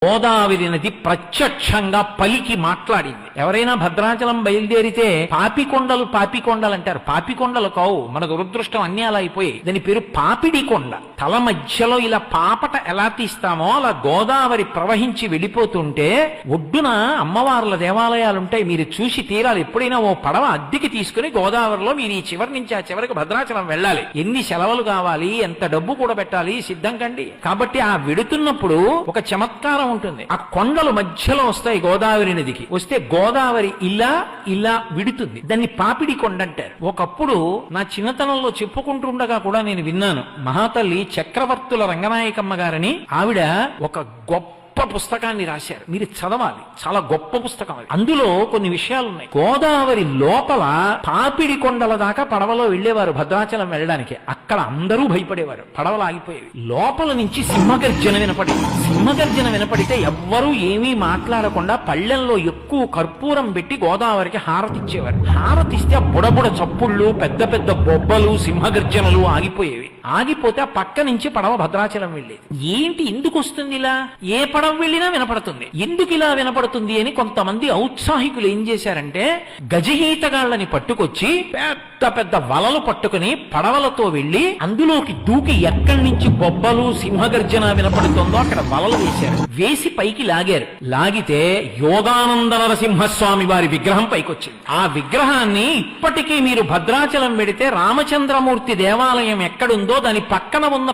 గోదావరి నది ప్రత్యక్షంగా పలికి మాట్లాడింది. ఎవరైనా భద్రాచలం బయలుదేరితే పాపికొండలు అంటారు. పాపికొండలు కావు, మన దురదృష్టం అన్ని అలా అయిపోయి. దాని పేరు పాపిడి కొండ. తల మధ్యలో ఇలా పాపట ఎలా తీస్తామో అలా గోదావరి ప్రవహించి వెళ్ళిపోతుంటే ఒడ్డున అమ్మవార్ల దేవాలయాలుంటాయి. మీరు చూసి తీరాలి. ఎప్పుడైనా ఓ పడవ అద్దెకి తీసుకుని గోదావరిలో మీరు ఈ చివరి నుంచి ఆ చివరికి భద్రాచలం వెళ్ళాలి. ఎన్ని సెలవులు కావాలి, ఎంత డబ్బు కూడా పెట్టాలి, సిద్ధం కండి. కాబట్టి ఆ వెడుతున్నప్పుడు ఒక చమత్కారం ఉంటుంది. ఆ కొండలు మధ్యలో వస్తాయి గోదావరి నదికి. వస్తే గోదావరి ఇలా ఇలా విడుతుంది. దాన్ని పాపిడి కొండ అంటారు. ఒకప్పుడు నా చిన్నతనంలో చెప్పుకుంటుండగా కూడా నేను విన్నాను. మహాతల్లి చక్రవర్తుల రంగనాయకమ్మ గారని ఆవిడ ఒక గొప్ప పుస్తకాన్ని రాశారు. మీరు చదవాలి, చాలా గొప్ప పుస్తకం అది. అందులో కొన్ని విషయాలు ఉన్నాయి. గోదావరి లోపల పాపిడి కొండల దాకా పడవలో వెళ్లేవారు భద్రాచలం వెళ్ళడానికి. అక్కడ అందరూ భయపడేవారు, పడవలు ఆగిపోయేవి. లోపల నుంచి సింహగర్జన వినపడితే ఎవ్వరూ ఏమీ మాట్లాడకుండా పళ్ళెంలో ఎక్కువ కర్పూరం పెట్టి గోదావరికి హారతిచ్చేవారు. హారతిస్తే ఆ బుడబుడ చప్పుళ్ళు, పెద్ద పెద్ద బొబ్బలు, సింహగర్జనలు ఆగిపోయేవి. ఆగిపోతే ఆ పక్క నుంచి పడవ భద్రాచలం వెళ్ళేది. ఏంటి ఎందుకు వస్తుంది ఇలా? ఏ పడవ వెళ్ళినా వినపడుతుంది. ఎందుకు ఇలా వినపడుతుంది అని కొంతమంది ఔత్సాహికులు ఏం చేశారంటే గజఈతగాళ్ళని పట్టుకొచ్చి పెద్ద పెద్ద వలలు పట్టుకుని పడవలతో వెళ్లి అందులోకి దూకి ఎక్కడి నుంచి బొబ్బలు, సింహగర్జన వినపడుతుందో అక్కడ వలలు వేశారు. వేసి పైకి లాగారు. లాగితే యోగానంద నరసింహస్వామి వారి విగ్రహం పైకొచ్చింది. ఆ విగ్రహాన్ని ఇప్పటికీ మీరు భద్రాచలం వెడితే రామచంద్రమూర్తి దేవాలయం ఎక్కడుందో దాని పక్కన ఉన్న